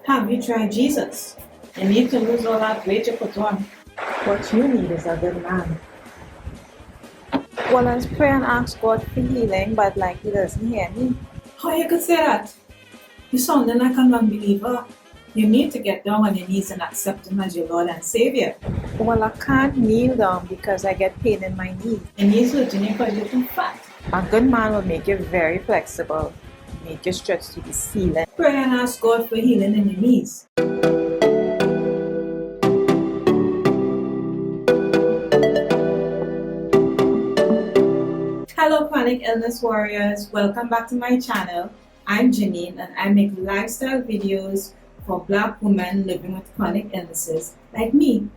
Have you tried Jesus? You need to lose all that weight you put on. What you need is a good man. Well, let's pray and ask God for healing, but like He doesn't hear me. How you could say that? You sounding like a non-believer. You need to get down on your knees and accept Him as your Lord and Savior. Well, I can't kneel down because I get pain in my knees. Your knees hurting you because you're too fat. A good man will make you very flexible, make you stretch to the ceiling. Pray and ask God for healing in your knees. Hello chronic illness warriors, welcome back to my channel. I'm Janine and I make lifestyle videos for Black women living with chronic illnesses like me.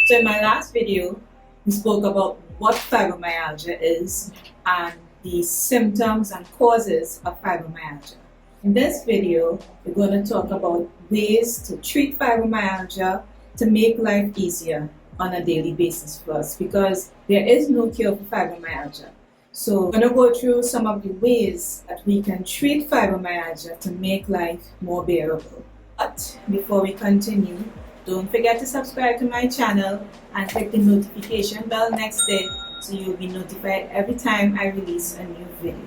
So in my last video, we spoke about what fibromyalgia is and the symptoms and causes of fibromyalgia. In this video, we're going to talk about ways to treat fibromyalgia to make life easier on a daily basis for us, because there is no cure for fibromyalgia. So we're going to go through some of the ways that we can treat fibromyalgia to make life more bearable. But before we continue, don't forget to subscribe to my channel and click the notification bell next day so you'll be notified every time I release a new video.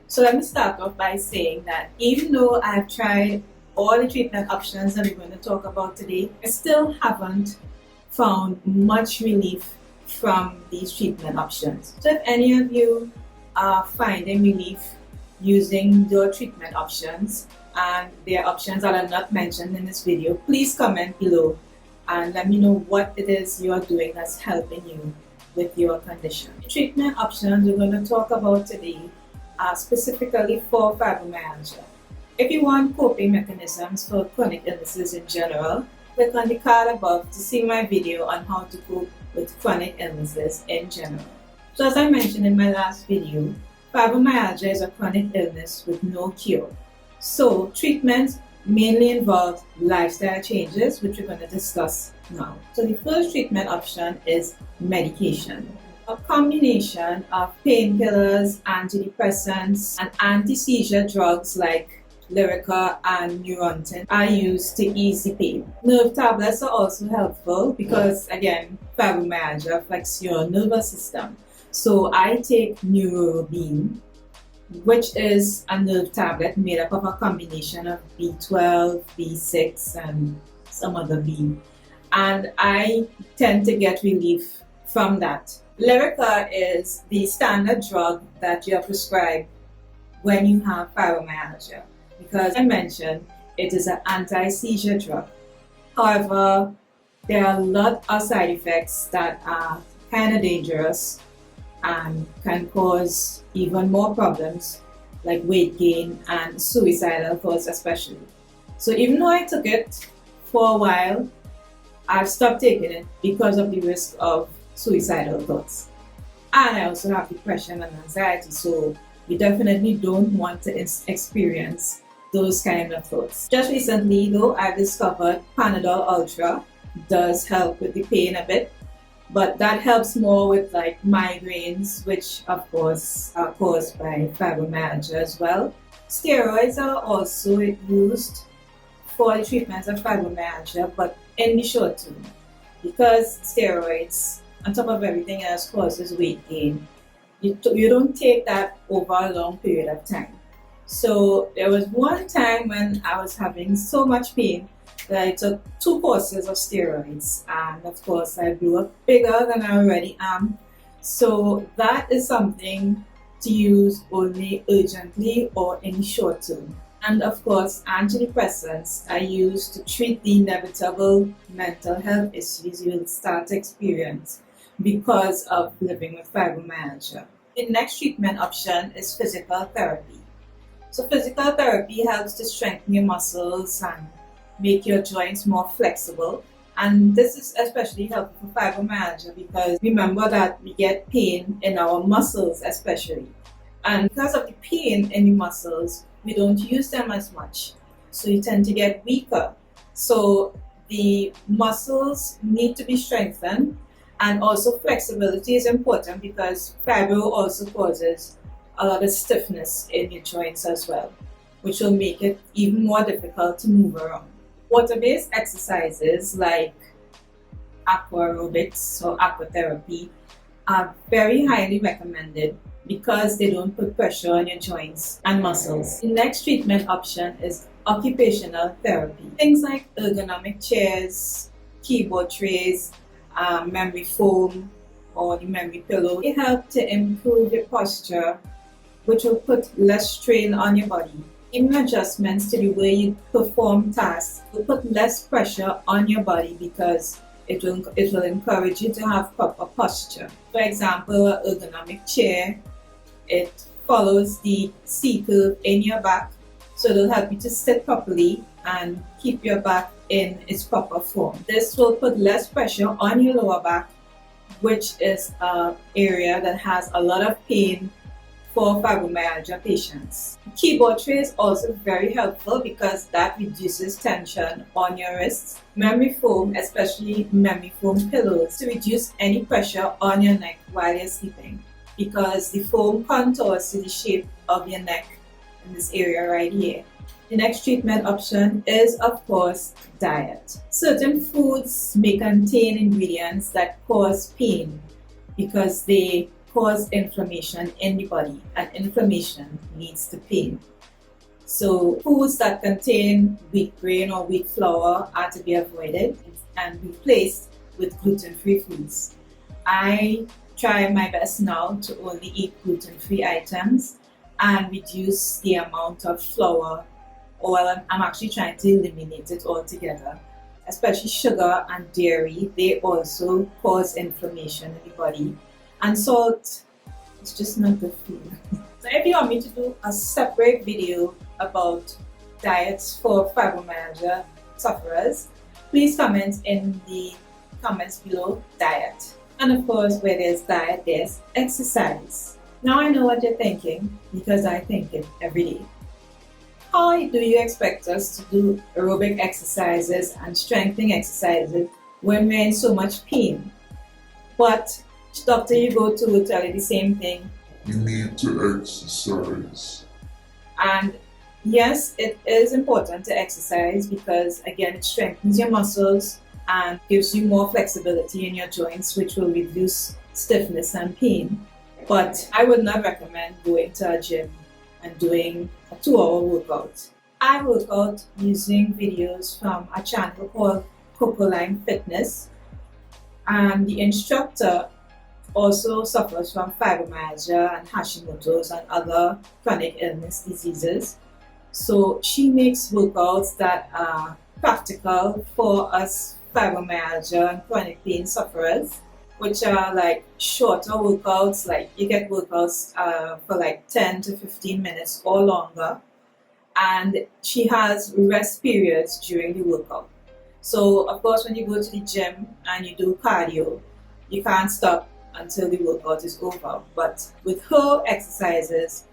So let me start off by saying that even though I've tried all the treatment options that we're going to talk about today, I still haven't found much relief from these treatment options. So if any of you are finding relief using your treatment options and there are options that are not mentioned in this video, please comment below and let me know what it is you are doing that's helping you with your condition. The treatment options we're going to talk about today are specifically for fibromyalgia. If you want coping mechanisms for chronic illnesses in general, click on the card above to see my video on how to cope with chronic illnesses in general. So as I mentioned in my last video, fibromyalgia is a chronic illness with no cure. So treatment mainly involves lifestyle changes, which we're going to discuss now. So the first treatment option is medication. A combination of painkillers, antidepressants, and anti-seizure drugs like Lyrica and Neurontin are used to ease the pain. Nerve tablets are also helpful because, again, fibromyalgia affects your nervous system. So I take Neurobeam, which is a nerve tablet made up of a combination of B12, B6, and some other B. And I tend to get relief from that. Lyrica is the standard drug that you are prescribed when you have fibromyalgia, because I mentioned it is an anti-seizure drug. However, there are a lot of side effects that are kind of dangerous and can cause even more problems like weight gain and suicidal thoughts especially. So even though I took it for a while, I've stopped taking it because of the risk of suicidal thoughts. And I also have depression and anxiety, so you definitely don't want to experience those kind of thoughts. Just recently though, I've discovered Panadol Ultra does help with the pain a bit, but that helps more with like migraines, which of course are caused by fibromyalgia as well. Steroids are also used for the treatment of fibromyalgia, but in the short term, because steroids, on top of everything else, causes weight gain. You don't take that over a long period of time. So there was one time when I was having so much pain that I took 2 courses of steroids, and of course I blew up bigger than I already am. So that is something to use only urgently or in the short term. And of course, antidepressants are used to treat the inevitable mental health issues you will start to experience because of living with fibromyalgia. The next treatment option is physical therapy. So physical therapy helps to strengthen your muscles and make your joints more flexible. And this is especially helpful for fibromyalgia because remember that we get pain in our muscles especially. And because of the pain in the muscles, we don't use them as much. So you tend to get weaker. So the muscles need to be strengthened, and also flexibility is important because fibro also causes a lot of stiffness in your joints as well, which will make it even more difficult to move around. Water-based exercises like aqua aerobics or aquatherapy are very highly recommended because they don't put pressure on your joints and muscles. The next treatment option is occupational therapy. Things like ergonomic chairs, keyboard trays, memory foam, or the memory pillow, they help to improve your posture, which will put less strain on your body. Even adjustments to the way you perform tasks will put less pressure on your body because it will encourage you to have proper posture. For example, an ergonomic chair, it follows the C curve in your back, so it will help you to sit properly and keep your back in its proper form. This will put less pressure on your lower back, which is an area that has a lot of pain for fibromyalgia patients. Keyboard tray is also very helpful because that reduces tension on your wrists. Memory foam, especially memory foam pillows, to reduce any pressure on your neck while you're sleeping because the foam contours to the shape of your neck in this area right here. The next treatment option is, of course, diet. Certain foods may contain ingredients that cause pain because they cause inflammation in the body, and inflammation leads to pain. So foods that contain wheat grain or wheat flour are to be avoided and replaced with gluten-free foods. I try my best now to only eat gluten-free items and reduce the amount of flour, or I'm actually trying to eliminate it altogether. Especially sugar and dairy, they also cause inflammation in the body. And salt, it's just not good for you. So if you want me to do a separate video about diets for fibromyalgia sufferers, please comment in the comments below diet. And of course, where there's diet, there's exercise. Now I know what you're thinking because I think it every day. How do you expect us to do aerobic exercises and strengthening exercises when we're in so much pain? But doctor you go to will tell you the same thing. You need to exercise. And yes, it is important to exercise because again, it strengthens your muscles and gives you more flexibility in your joints, which will reduce stiffness and pain. But I would not recommend going to a gym and doing a 2-hour workout. I work out using videos from a channel called Cocoline Fitness, and the instructor also suffers from fibromyalgia and Hashimoto's and other chronic illness diseases. So she makes workouts that are practical for us fibromyalgia and chronic pain sufferers, which are like shorter workouts, like you get workouts for like 10 to 15 minutes or longer. And she has rest periods during the workout. So of course, when you go to the gym and you do cardio, you can't stop until the workout is over. But with her exercises,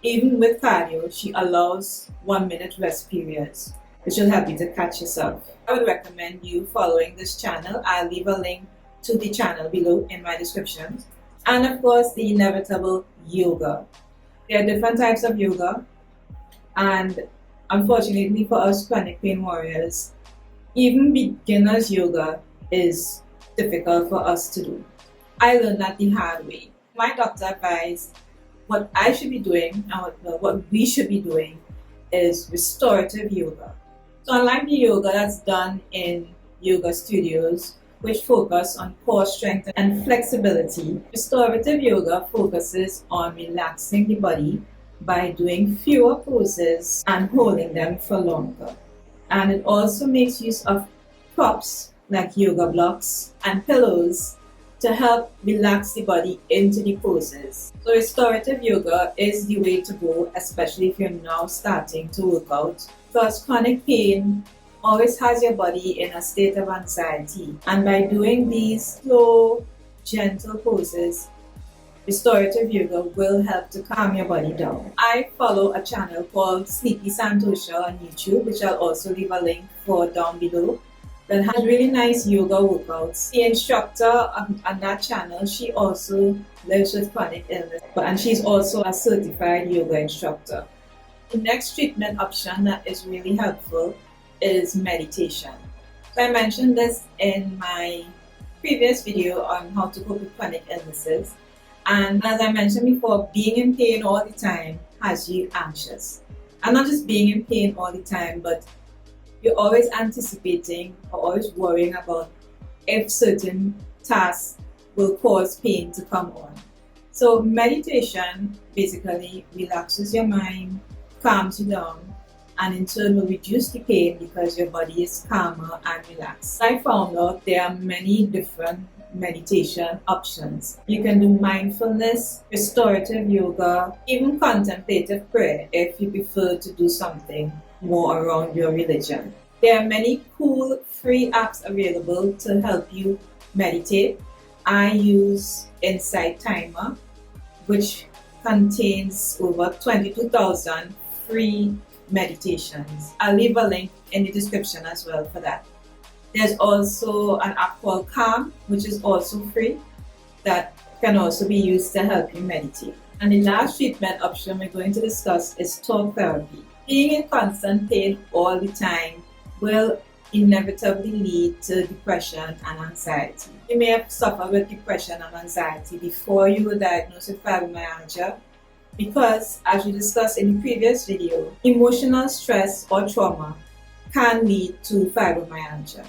even with cardio, she allows 1-minute rest periods, which will help you to catch yourself. I would recommend you following this channel. I'll leave a link to the channel below in my description. And of course, the inevitable yoga. There are different types of yoga, and unfortunately for us chronic pain warriors, even beginners yoga is difficult for us to do. I learned that the hard way. My doctor advised what I should be doing and what we should be doing is restorative yoga. So unlike the yoga that's done in yoga studios, which focus on core strength and flexibility, restorative yoga focuses on relaxing the body by doing fewer poses and holding them for longer. And it also makes use of props like yoga blocks and pillows to help relax the body into the poses. So restorative yoga is the way to go, especially if you're now starting to work out, because chronic pain always has your body in a state of anxiety. And by doing these slow, gentle poses, restorative yoga will help to calm your body down. I follow a channel called Sleepy Santosha on YouTube, which I'll also leave a link for down below, that has really nice yoga workouts. The instructor on that channel, she also lives with chronic illness, and she's also a certified yoga instructor. The next treatment option that is really helpful is meditation. So I mentioned this in my previous video on how to cope with chronic illnesses. And as I mentioned before, being in pain all the time has you anxious. And not just being in pain all the time, but you're always anticipating or always worrying about if certain tasks will cause pain to come on. So meditation basically relaxes your mind, calms you down, and in turn will reduce the pain because your body is calmer and relaxed. I found out there are many different meditation options. You can do mindfulness, restorative yoga, even contemplative prayer if you prefer to do something more around your religion. There are many cool free apps available to help you meditate. I use Insight Timer, which contains over 22,000 free meditations. I'll leave a link in the description as well for that. There's also an app called Calm, which is also free, that can also be used to help you meditate. And the last treatment option we're going to discuss is talk therapy. Being in constant pain all the time will inevitably lead to depression and anxiety. You may have suffered with depression and anxiety before you were diagnosed with fibromyalgia because, as we discussed in the previous video, emotional stress or trauma can lead to fibromyalgia.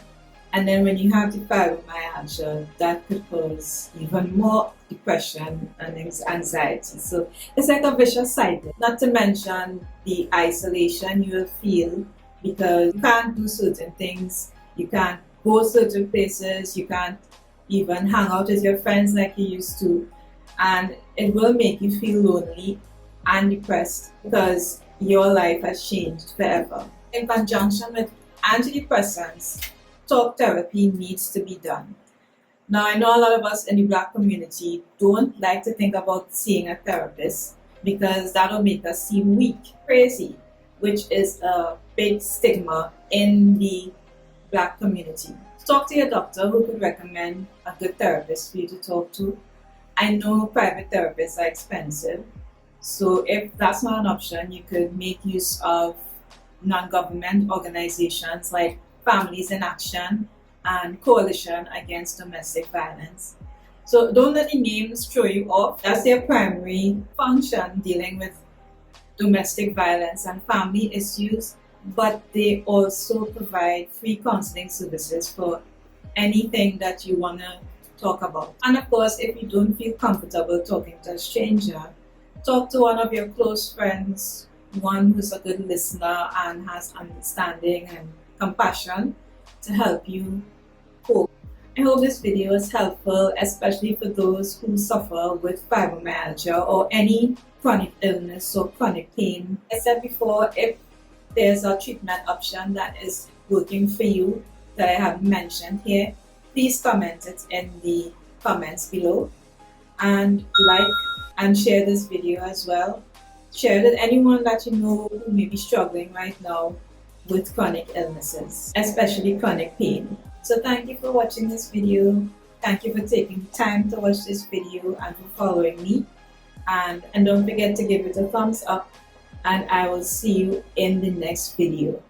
And then when you have the fibromyalgia, that could cause even more depression and anxiety. So it's like a vicious cycle. Not to mention the isolation you will feel because you can't do certain things, you can't go certain places, you can't even hang out with your friends like you used to, and it will make you feel lonely and depressed because your life has changed forever. In conjunction with antidepressants, talk therapy needs to be done. Now, I know a lot of us in the Black community don't like to think about seeing a therapist because that'll make us seem weak, crazy, which is a big stigma in the Black community. Talk to your doctor who could recommend a good therapist for you to talk to. I know private therapists are expensive, so if that's not an option, you could make use of non-government organizations like Families in Action and Coalition Against Domestic Violence. So don't let the names throw you off. That's their primary function, dealing with domestic violence and family issues, but they also provide free counseling services for anything that you want to talk about. And of course, if you don't feel comfortable talking to a stranger, talk to one of your close friends, one who's a good listener and has understanding and compassion to help you cope. I hope this video is helpful, especially for those who suffer with fibromyalgia or any chronic illness or chronic pain. I said before, if there's a treatment option that is working for you that I haven't mentioned here, please comment it in the comments below and like and share this video as well. Share it with anyone that you know who may be struggling right now with chronic illnesses, especially chronic pain. So thank you for watching this video. Thank you for taking the time to watch this video and for following me. And don't forget to give it a thumbs up, and I will see you in the next video.